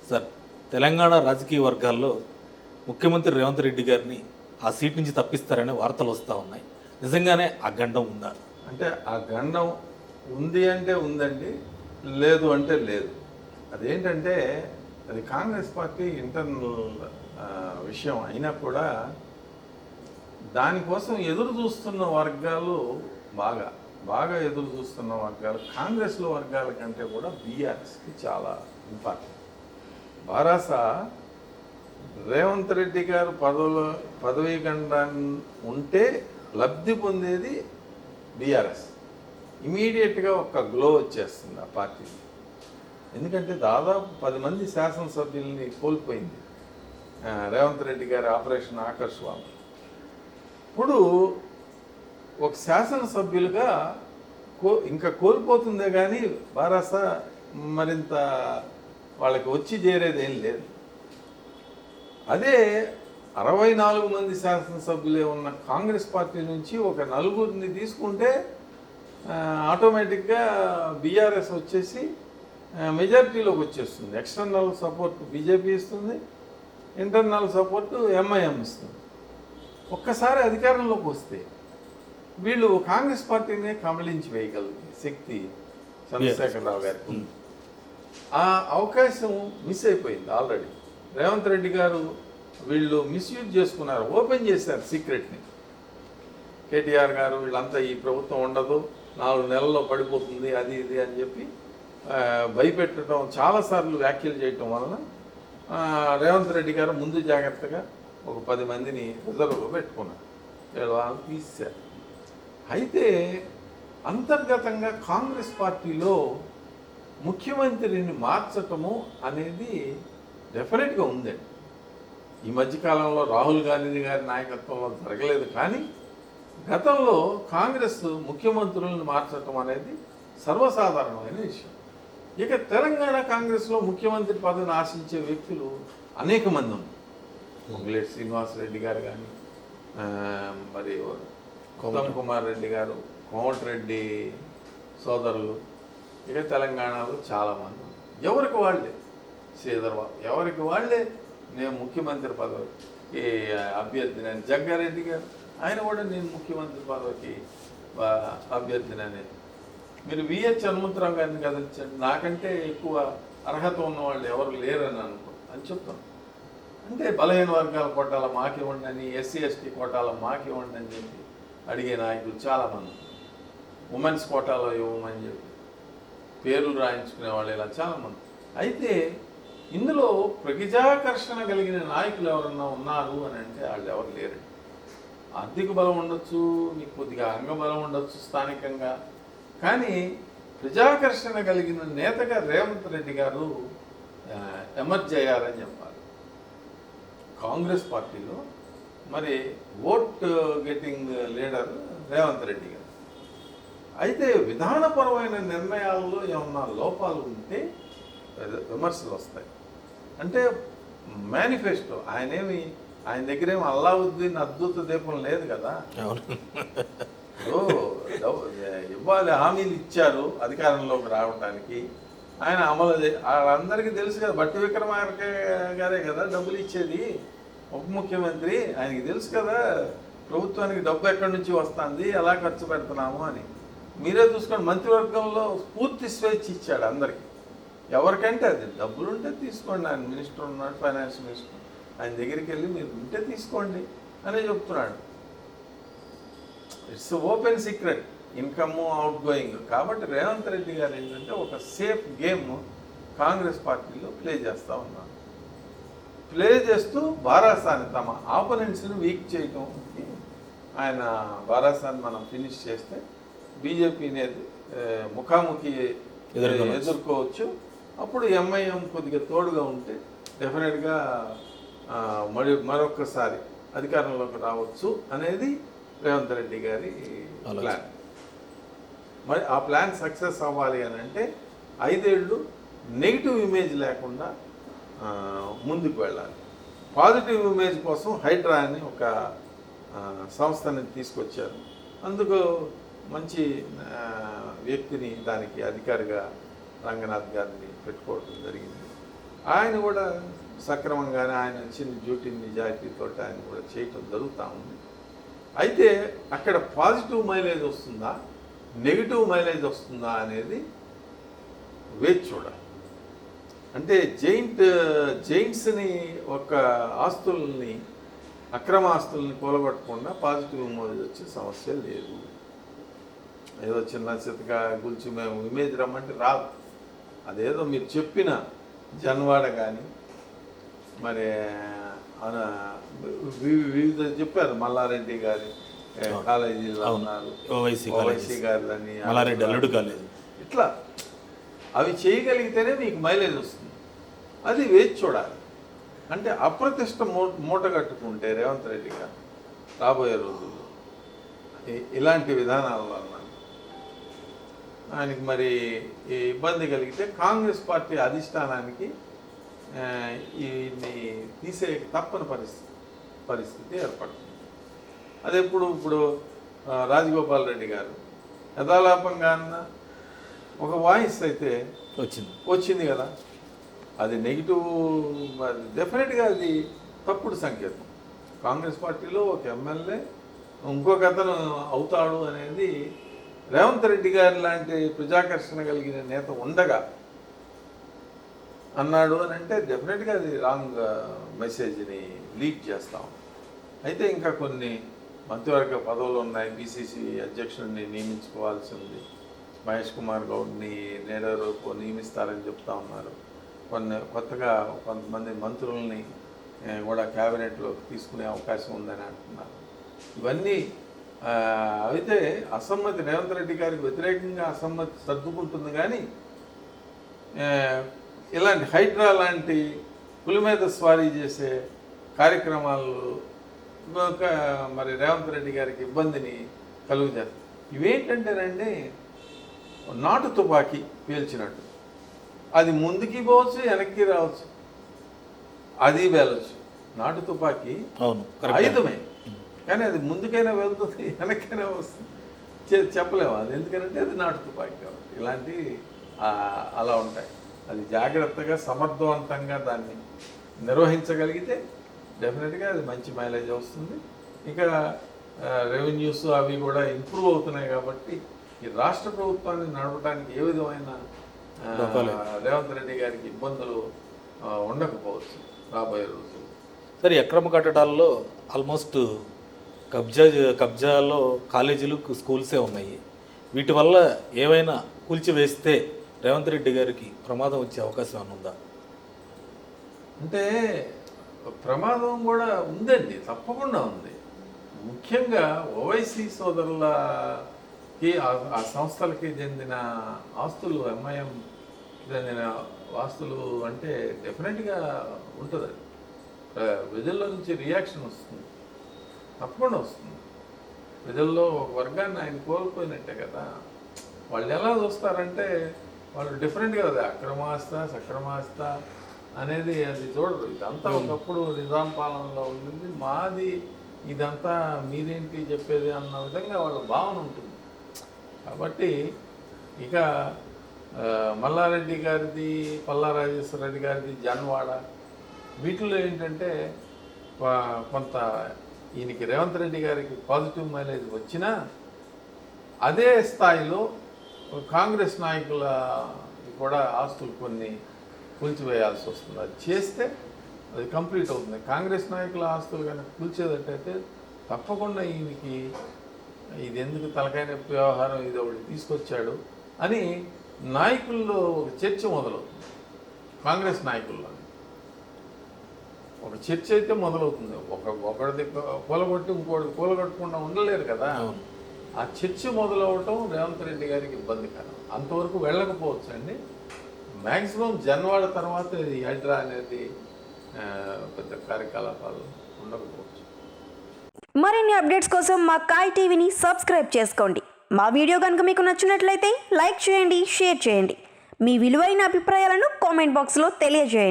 Sir, Telangana రాజకీయ వర్గాల్లో ముఖ్యమంత్రి రేవంత్ రెడ్డి గారిని ఆ సీట్ నుంచి తప్పిస్తారనే వార్తలు వస్తూ ఉన్నాయి. నిజంగానే ఆ గండం ఉందా? అంటే ఆ గండం ఉంది అంటే ఉందండి, లేదు అంటే లేదు. అదేంటంటే అది కాంగ్రెస్ పార్టీ ఇంటర్నల్ విషయం అయినా కూడా దానికోసం ఎదురు చూస్తున్న వర్గాలు బాగా ఎదురు చూస్తున్న వర్గాలు కాంగ్రెస్లో వర్గాల కంటే కూడా బీఆర్ఎస్కి చాలా ఇంపార్టెంట్. బారాస రేవంత్ రెడ్డి గారు పదవీ గండాన్ని ఉంటే లబ్ధి పొందేది బీఆర్ఎస్. ఇమీడియట్గా ఒక గ్లో వచ్చేస్తుంది ఆ పార్టీ. ఎందుకంటే దాదాపు 10 మంది శాసనసభ్యుల్ని కోల్పోయింది రేవంత్ రెడ్డి గారి ఆపరేషన్ ఆకర్ష్ వల్ల. ఇప్పుడు ఒక శాసనసభ్యులుగా ఇంకా కోల్పోతుందే కానీ బారాస మరింత వాళ్ళకి వచ్చి చేరేది ఏం లేదు. అదే 64 మంది శాసనసభ్యులే ఉన్న కాంగ్రెస్ పార్టీ నుంచి ఒక 4 తీసుకుంటే ఆటోమేటిక్గా బీఆర్ఎస్ వచ్చేసి మెజారిటీలోకి వచ్చేస్తుంది. ఎక్స్టర్నల్ సపోర్ట్ బీజేపీ ఇస్తుంది, ఇంటర్నల్ సపోర్ట్ ఎంఐఎం ఇస్తుంది. ఒక్కసారి అధికారంలోకి వస్తే వీళ్ళు కాంగ్రెస్ పార్టీనే కమలించి వేయగలిగే శక్తి చంద్రశేఖరరావు గారికి. ఆ అవకాశం మిస్ అయిపోయింది ఆల్రెడీ. రేవంత్ రెడ్డి గారు వీళ్ళు మిస్యూజ్ చేసుకున్నారు, ఓపెన్ చేశారు సీక్రెట్ని. కేటీఆర్ గారు వీళ్ళంతా ఈ ప్రభుత్వం ఉండదు, 4 నెలల్లో పడిపోతుంది, అది ఇది అని చెప్పి భయపెట్టడం, చాలాసార్లు వ్యాఖ్యలు చేయటం వలన రేవంత్ రెడ్డి గారు ముందు జాగ్రత్తగా ఒక 10 మందిని రిజర్వ్లో పెట్టుకున్నారు. వాళ్ళని తీశారు. అయితే అంతర్గతంగా కాంగ్రెస్ పార్టీలో ముఖ్యమంత్రిని మార్చటము అనేది డెఫినెట్గా ఉందండి. ఈ మధ్యకాలంలో రాహుల్ గాంధీ గారి నాయకత్వంలో జరగలేదు, కానీ గతంలో కాంగ్రెస్ ముఖ్యమంత్రులను మార్చటం అనేది సర్వసాధారణమైన విషయం. ఇక తెలంగాణ కాంగ్రెస్లో ముఖ్యమంత్రి పదవిని ఆశించే వ్యక్తులు అనేక మంది ఉన్నారు. పొంగులేటి శ్రీనివాసరెడ్డి గారు కానీ, మరి ఉత్తమ్ కుమార్ రెడ్డి గారు, కోమటిరెడ్డి సోదరులు, ఇక తెలంగాణలో చాలామంది ఎవరికి వాళ్ళే, శ్రీధర్ బాబు ఎవరికి వాళ్ళే నేను ముఖ్యమంత్రి పదవికి అభ్యర్థిని అని, జగ్గారెడ్డి గారు ఆయన కూడా నేను ముఖ్యమంత్రి పదవికి అభ్యర్థిని అనేది. మీరు విహెచ్ హనుమంతరావు గారిని కదిలించండి, నాకంటే ఎక్కువ అర్హత ఉన్న వాళ్ళు ఎవరు లేరని అని చెప్తాను. అంటే బలహీన వర్గాల కోటాల మాకివ్వండి అని, ఎస్సీ ఎస్టీ కోటాల మాకివ్వండి అని చెప్పి అడిగే నాయకులు చాలామంది, ఉమెన్స్ కోటాలో ఇవ్వమని చెప్పి పేర్లు రాయించుకునే వాళ్ళు ఇలా చాలామంది. అయితే ఇందులో ప్రజాకర్షణ కలిగిన నాయకులు ఎవరన్నా ఉన్నారు అని అంటే వాళ్ళు ఎవరు లేరండి. ఆర్థిక బలం ఉండొచ్చు, మీకు కొద్దిగా అంగబలం ఉండొచ్చు స్థానికంగా, కానీ ప్రజాకర్షణ కలిగిన నేతగా రేవంత్ రెడ్డి గారు ఎమర్జ్ అయ్యారని చెప్పాలి కాంగ్రెస్ పార్టీలో. మరి vote getting leader Revanth Reddy గారు. అయితే విధానపరమైన నిర్ణయాల్లో ఏమన్నా లోపాలు ఉంటే విమర్శలు వస్తాయి. అంటే మేనిఫెస్టో ఆయన దగ్గర ఏమి అల్లావుద్దీన్ అద్భుత దీపం లేదు కదా. ఇవ్వాలి హామీలు ఇచ్చారు అధికారంలోకి రావడానికి, ఆయన అమలు అందరికీ తెలుసు కదా. బట్టి విక్రమార్క గారే కదా డబ్బులు ఇచ్చేది, ఉప ముఖ్యమంత్రి, ఆయనకి తెలుసు కదా ప్రభుత్వానికి డబ్బు ఎక్కడి నుంచి వస్తుంది, ఎలా ఖర్చు పెడుతున్నాము అని. మీరే చూసుకోండి, మంత్రివర్గంలో పూర్తి స్వేచ్ఛ ఇచ్చాడు అందరికీ. ఎవరికంటే అది డబ్బులుంటే తీసుకోండి, ఆయన మినిస్టర్ ఉన్నాడు, ఫైనాన్స్ మినిస్టర్, ఆయన దగ్గరికి వెళ్ళి మీరు ఉంటే తీసుకోండి అనే చెప్తున్నాడు. It's open secret income out going. కాబట్టి రేవంత్ రెడ్డి గారు ఏంటంటే ఒక సేఫ్ గేమ్ కాంగ్రెస్ పార్టీలో ప్లే చేస్తూ ఉన్నారు. ప్లే చేస్తూ బారాసాని తమ ఆపోనెంట్స్ని వీక్ చేయటంకి ఆయన బారాసాని మనం ఫినిష్ చేస్తే బీజేపీని ముఖాముఖి ఎదుర్కోవచ్చు. అప్పుడు ఎంఐఎం కొద్దిగా తోడుగా ఉంటే డెఫినెట్గా మరొకసారి అధికారంలోకి రావచ్చు అనేది రేవంత్ రెడ్డి గారి ప్లాన్. మరి ఆ ప్లాన్ సక్సెస్ అవ్వాలి అని అంటే 5 ఏళ్ళు నెగిటివ్ ఇమేజ్ లేకుండా ముందుకు వెళ్ళాలి. పాజిటివ్ ఇమేజ్ కోసం హైడ్రా అని ఒక సంస్థని తీసుకొచ్చారు. అందుకు మంచి వ్యక్తిని దానికి అధికారిగా రంగనాథ్ గారిని పెట్టుకోవడం జరిగింది. ఆయన కూడా సక్రమంగానే ఆయన వచ్చిన డ్యూటీ నిజాయితీతో ఆయన కూడా చేయటం జరుగుతూ ఉంది. అయితే అక్కడ పాజిటివ్ మైలేజ్ వస్తుందా, నెగిటివ్ మైలేజ్ వస్తుందా అనేది వేచి చూడాలి. అంటే జైంట్స్ని ఒక ఆస్తుల్ని, అక్రమ ఆస్తుల్ని కూలగొట్టకుండా పాజిటివ్ మైలేజ్ వచ్చే సమస్య లేదు. ఏదో చిన్న చితగా గురించి మేము ఇమేజ్ రమ్మంటే రాదు. అదేదో మీరు చెప్పిన జన్వాడ కానీ మరి వివిధ చెప్పారు, మల్లారెడ్డి గారి కాలేజీలో ఉన్నారు, ఓవైసీ గారిని, మల్లారెడ్డి అల్లుడు కాలేజీ, ఇట్లా అవి చేయగలిగితేనే మీకు మైలేజ్ వస్తుంది. అది వేచి చూడాలి. అంటే అప్రతిష్ట మూట కట్టుకుంటే రేవంత్ రెడ్డి గారు రాబోయే రోజుల్లో ఇలాంటి విధానాల వలన ఆయనకి మరి ఈ ఇబ్బంది కలిగితే కాంగ్రెస్ పార్టీ అధిష్టానానికి ఈయన్ని తీసే తప్పని పరిస్థితి ఏర్పడుతుంది. అది ఇప్పుడు రాజగోపాల్ రెడ్డి గారు యథాలాపంగా అన్న ఒక వాయిస్ అయితే వచ్చింది కదా, అది నెగిటివ్, మరి డెఫినెట్గా అది తప్పుడు సంకేతం. కాంగ్రెస్ పార్టీలో ఒక ఎమ్మెల్యే ఇంకొక అతను అవుతాడు అనేది రేవంత్ రెడ్డి గారి లాంటి ప్రజాకర్షణ కలిగిన నేత ఉండగా అన్నాడు అని అంటే డెఫినెట్గా అది రాంగ్ మెసేజ్ని లీక్ చేస్తాం. అయితే ఇంకా కొన్ని మంత్రివర్గ పదవులు ఉన్నాయి. బీసీసీ అధ్యక్షుడిని నియమించుకోవాల్సి ఉంది. మహేష్ కుమార్ గౌడ్ని నేడరోపు నియమిస్తారని చెప్తా ఉన్నారు. కొత్తగా కొంతమంది మంత్రుల్ని కూడా క్యాబినెట్లోకి తీసుకునే అవకాశం ఉందని అంటున్నారు. ఇవన్నీ అయితే అసమ్మతి, రేవంత్ రెడ్డి గారికి వ్యతిరేకంగా అసమ్మతి సర్దుకుంటుంది. కానీ ఇలాంటి హైడ్రా లాంటి పులి మీద స్వారీ చేసే కార్యక్రమాలు మరి రేవంత్ రెడ్డి గారికి ఇబ్బందిని కలుగుతారు. ఇవేంటంటేనండి, నాటు తుపాకీ పేల్చినట్టు, అది ముందుకి పోవచ్చు, వెనక్కి రావచ్చు, అది పేలవచ్చు. నాటు తుపాకీ ఆయుధమే, కానీ అది ముందుకైనా వెళ్తుంది, వెనక్కైనా వస్తుంది, చెప్పలేము. అది ఎందుకంటే అది నాటు తుపాకీ కాబట్టి ఇలాంటి అలా ఉంటాయి. అది జాగ్రత్తగా సమర్థవంతంగా దాన్ని నిర్వహించగలిగితే డెఫినెట్గా అది మంచి మైలేజ్ వస్తుంది. ఇంకా రెవెన్యూస్ అవి కూడా ఇంప్రూవ్ అవుతున్నాయి కాబట్టి ఈ రాష్ట్ర ప్రభుత్వాన్ని నడపడానికి ఏ విధమైన రేవంత్ రెడ్డి గారికి ఇబ్బందులు ఉండకపోవచ్చు రాబోయే రోజులు. సరే, అక్రమ కట్టడాల్లో ఆల్మోస్ట్ కబ్జాలో కాలేజీలు, స్కూల్సే ఉన్నాయి. వీటి వల్ల ఏవైనా కూల్చివేస్తే రేవంత్ రెడ్డి గారికి ప్రమాదం వచ్చే అవకాశం ఏమైనా ఉందా? అంటే ప్రమాదం కూడా ఉందండి, తప్పకుండా ఉంది. ముఖ్యంగా ఓవైసీ సోదరులకి, ఆ సంస్థలకి చెందిన ఆస్తులు, ఎంఐఎం చెందిన ఆస్తులు అంటే డెఫినెట్గా ఉంటుంది. ప్రజల్లో నుంచి రియాక్షన్ వస్తుంది, తప్పకుండా వస్తుంది. ప్రజల్లో ఒక వర్గాన్ని ఆయన కోల్పోయినట్టే కదా. వాళ్ళు ఎలా చూస్తారంటే వాళ్ళు డిఫరెంట్గా కదా, అక్రమాస్త సక్రమాస్త అనేది అది చూడరు. ఇదంతా ఒకప్పుడు నిజాం పాలనలో ఉంటుంది, మాది ఇదంతా మీరేంటి చెప్పేది అన్న విధంగా వాళ్ళ భావన ఉంటుంది. కాబట్టి ఇక మల్లారెడ్డి గారిది, పల్లా రాజేశ్వర రెడ్డి గారిది, జన్వాడ, వీటిలో ఏంటంటే కొంత ఈయనకి రేవంత్ రెడ్డి గారికి పాజిటివ్ మైలేజ్ వచ్చినా అదే స్థాయిలో కాంగ్రెస్ నాయకుల కూడా ఆస్తులు కొన్ని కూల్చివేయాల్సి వస్తుంది. అది చేస్తే అది కంప్లీట్ అవుతుంది. కాంగ్రెస్ నాయకుల ఆస్తులు కనుక కూల్చేటట్టయితే తప్పకుండా ఈయనకి ఇది ఎందుకు తలకాయ నొప్పి వ్యవహారం, ఇది ఒకటి తీసుకొచ్చాడు అని నాయకుల్లో ఒక చర్చ మొదలవుతుంది. కాంగ్రెస్ నాయకుల్లో ఒక చర్చ అయితే మొదలవుతుంది. ఒకరిది కూలగొట్టి ఇంకోటి కూలగొట్టకుండా ఉండలేరు కదా. ఆ చర్చ మొదలవటం రేవంత్ రెడ్డి గారికి ఇబ్బందికరం. అంతవరకు వెళ్ళకపోవచ్చు అండి. మ్యాక్సిమం జన్వాడ తర్వాత ఈ హైడ్రా అనేది పెద్ద కార్యకలాపాలు ఉండకపోవచ్చు. మరిన్ని అప్డేట్స్ కోసం మా కాయ్ టీవీని సబ్స్క్రైబ్ చేసుకోండి. మా వీడియో కనుక మీకు నచ్చినట్లయితే లైక్ చేయండి, షేర్ చేయండి. మీ విలువైన అభిప్రాయాలను కామెంట్ బాక్స్లో తెలియజేయండి.